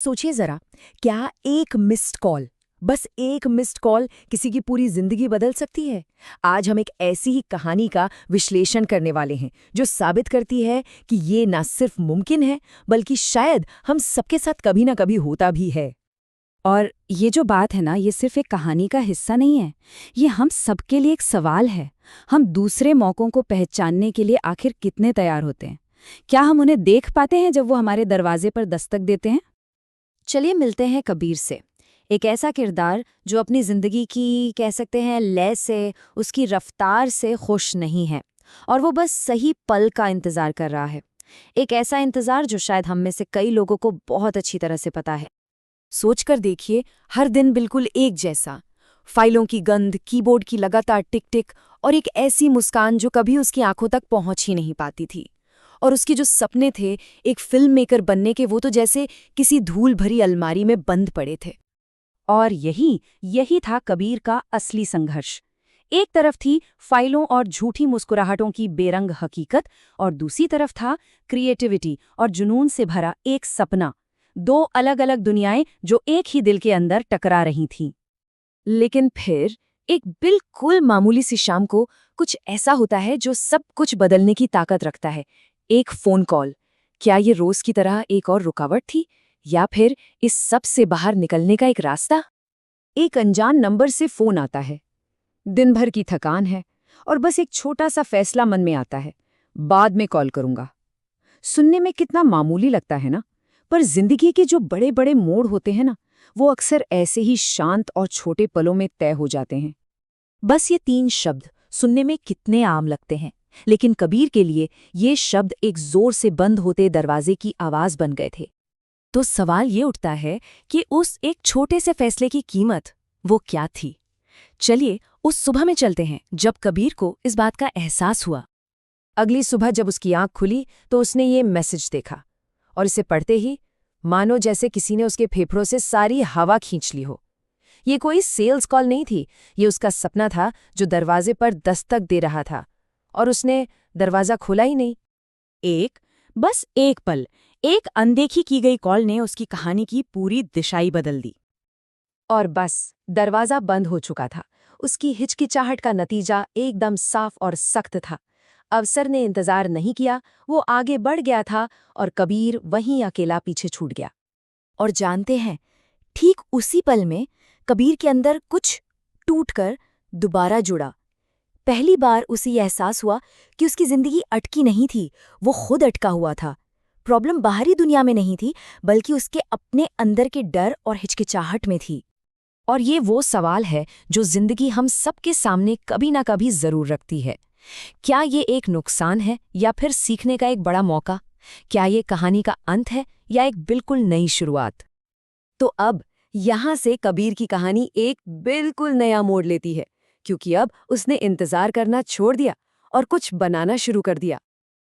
सोचिए जरा, क्या एक मिस्ड कॉल, बस एक मिस्ड कॉल किसी की पूरी जिंदगी बदल सकती है। आज हम एक ऐसी ही कहानी का विश्लेषण करने वाले हैं जो साबित करती है कि ये ना सिर्फ मुमकिन है बल्कि शायद हम सबके साथ कभी ना कभी होता भी है। और ये जो बात है ना, ये सिर्फ एक कहानी का हिस्सा नहीं है। ये हम सबके लिए एक सवाल है। हम दूसरे मौकों को पहचानने के लिए आखिर कितने तैयार होते हैं? क्या हम उन्हें देख पाते हैं जब वो हमारे दरवाजे पर दस्तक देते हैं? चलिए मिलते हैं कबीर से। एक ऐसा किरदार जो अपनी जिंदगी की, कह सकते हैं, लय से, उसकी रफ्तार से खुश नहीं है और वो बस सही पल का इंतजार कर रहा है। एक ऐसा इंतजार जो शायद हम में से कई लोगों को बहुत अच्छी तरह से पता है। सोचकर देखिए, हर दिन बिल्कुल एक जैसा, फाइलों की गंध, कीबोर्ड की लगातार टिक टिक और एक ऐसी मुस्कान जो कभी उसकी आंखों तक पहुंच ही नहीं पाती थी। और उसके जो सपने थे एक फिल्म मेकर बनने के, वो तो जैसे किसी धूल भरी अलमारी में बंद पड़े थे। और यही यही था कबीर का असली संघर्ष। एक तरफ थी फाइलों और झूठी मुस्कुराहटों की बेरंग हकीकत और दूसरी तरफ था क्रिएटिविटी और जुनून से भरा एक सपना। दो अलग अलग दुनियाएं जो एक ही दिल के अंदर टकरा रही थीं। लेकिन फिर एक बिल्कुल मामूली सी शाम को कुछ ऐसा होता है जो सब कुछ बदलने की ताकत रखता है। एक फोन कॉल। क्या ये रोज की तरह एक और रुकावट थी, या फिर इस सब से बाहर निकलने का एक रास्ता? एक अनजान नंबर से फोन आता है। दिन भर की थकान है और बस एक छोटा सा फैसला मन में आता है, बाद में कॉल करूंगा। सुनने में कितना मामूली लगता है ना, पर जिंदगी के जो बड़े बड़े मोड़ होते हैं ना, वो अक्सर ऐसे ही शांत और छोटे पलों में तय हो जाते हैं। बस ये 3 शब्द सुनने में कितने आम लगते हैं, लेकिन कबीर के लिए ये शब्द एक जोर से बंद होते दरवाजे की आवाज बन गए थे। तो सवाल ये उठता है कि उस एक छोटे से फैसले की कीमत वो क्या थी। चलिए उस सुबह में चलते हैं जब कबीर को इस बात का एहसास हुआ। अगली सुबह जब उसकी आंख खुली तो उसने ये मैसेज देखा, और इसे पढ़ते ही मानो जैसे किसी ने उसके फेफड़ों से सारी हवा खींच ली हो। ये कोई सेल्स कॉल नहीं थी, ये उसका सपना था जो दरवाजे पर दस्तक दे रहा था, और उसने दरवाजा खोला ही नहीं। बस एक पल, एक अनदेखी की गई कॉल ने उसकी कहानी की पूरी दिशाई बदल दी। और बस दरवाजा बंद हो चुका था। उसकी हिचकिचाहट का नतीजा एकदम साफ और सख्त था। अवसर ने इंतजार नहीं किया, वो आगे बढ़ गया था और कबीर वहीं अकेला पीछे छूट गया। और जानते हैं, ठीक उसी पल में कबीर के अंदर कुछ टूटकर दोबारा जुड़ा। पहली बार उसे यह एहसास हुआ कि उसकी जिंदगी अटकी नहीं थी, वो खुद अटका हुआ था। प्रॉब्लम बाहरी दुनिया में नहीं थी, बल्कि उसके अपने अंदर के डर और हिचकिचाहट में थी। और ये वो सवाल है जो जिंदगी हम सबके सामने कभी ना कभी जरूर रखती है। क्या ये एक नुकसान है या फिर सीखने का एक बड़ा मौका? क्या ये कहानी का अंत है या एक बिल्कुल नई शुरुआत? तो अब यहाँ से कबीर की कहानी एक बिल्कुल नया मोड़ लेती है, क्योंकि अब उसने इंतजार करना छोड़ दिया और कुछ बनाना शुरू कर दिया।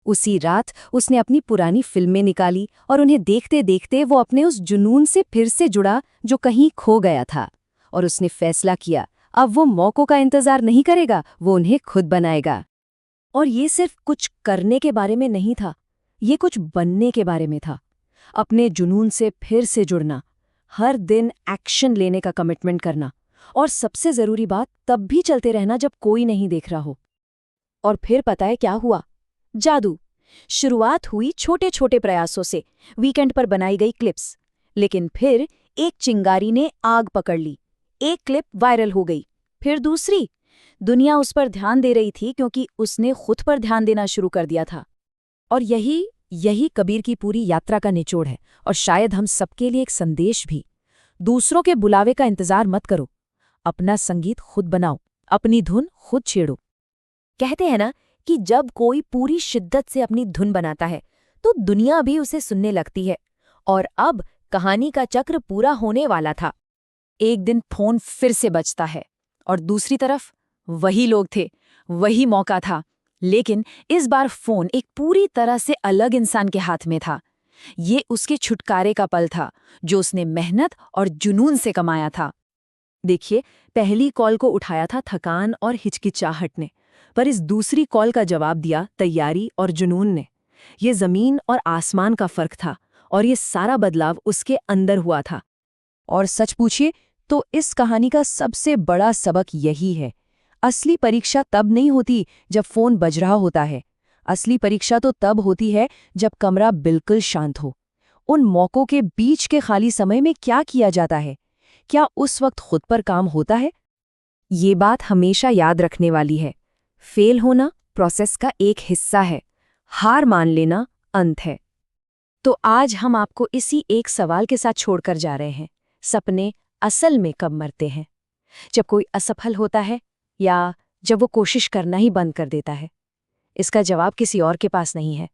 उसी रात उसने अपनी पुरानी फिल्में निकाली और उन्हें देखते देखते वो अपने उस जुनून से फिर से जुड़ा जो कहीं खो गया था। और उसने फैसला किया, अब वो मौकों का इंतजार नहीं करेगा, वो उन्हें खुद बनाएगा। और ये सिर्फ कुछ करने के बारे में नहीं था, ये कुछ बनने के बारे में था। अपने जुनून से फिर से जुड़ना, हर दिन एक्शन लेने का कमिटमेंट करना, और सबसे जरूरी बात, तब भी चलते रहना जब कोई नहीं देख रहा हो। और फिर पता है क्या हुआ? जादू। शुरुआत हुई छोटे छोटे प्रयासों से, वीकेंड पर बनाई गई क्लिप्स। लेकिन फिर एक चिंगारी ने आग पकड़ ली। एक क्लिप वायरल हो गई, फिर दूसरी। दुनिया उस पर ध्यान दे रही थी क्योंकि उसने खुद पर ध्यान देना शुरू कर दिया था। और यही यही कबीर की पूरी यात्रा का निचोड़ है, और शायद हम सबके लिए एक संदेश भी। दूसरों के बुलावे का इंतजार मत करो, अपना संगीत खुद बनाओ, अपनी धुन खुद छेड़ो। कहते हैं ना कि जब कोई पूरी शिद्दत से अपनी धुन बनाता है तो दुनिया भी उसे सुनने लगती है। और अब कहानी का चक्र पूरा होने वाला था। एक दिन फोन फिर से बजता है, और दूसरी तरफ वही लोग थे, वही मौका था। लेकिन इस बार फोन एक पूरी तरह से अलग इंसान के हाथ में था। ये उसके छुटकारे का पल था, जो उसने मेहनत और जुनून से कमाया था। देखिए, पहली कॉल को उठाया था थकान और हिचकिचाहट ने, पर इस दूसरी कॉल का जवाब दिया तैयारी और जुनून ने। ये जमीन और आसमान का फर्क था, और ये सारा बदलाव उसके अंदर हुआ था। और सच पूछिए तो इस कहानी का सबसे बड़ा सबक यही है, असली परीक्षा तब नहीं होती जब फोन बज रहा होता है। असली परीक्षा तो तब होती है जब कमरा बिल्कुल शांत हो। उन मौकों के बीच के खाली समय में क्या किया जाता है? क्या उस वक्त खुद पर काम होता है? ये बात हमेशा याद रखने वाली है। फेल होना प्रोसेस का एक हिस्सा है, हार मान लेना अंत है। तो आज हम आपको इसी एक सवाल के साथ छोड़कर जा रहे हैं, सपने असल में कब मरते हैं? जब कोई असफल होता है या जब वो कोशिश करना ही बंद कर देता है? इसका जवाब किसी और के पास नहीं है,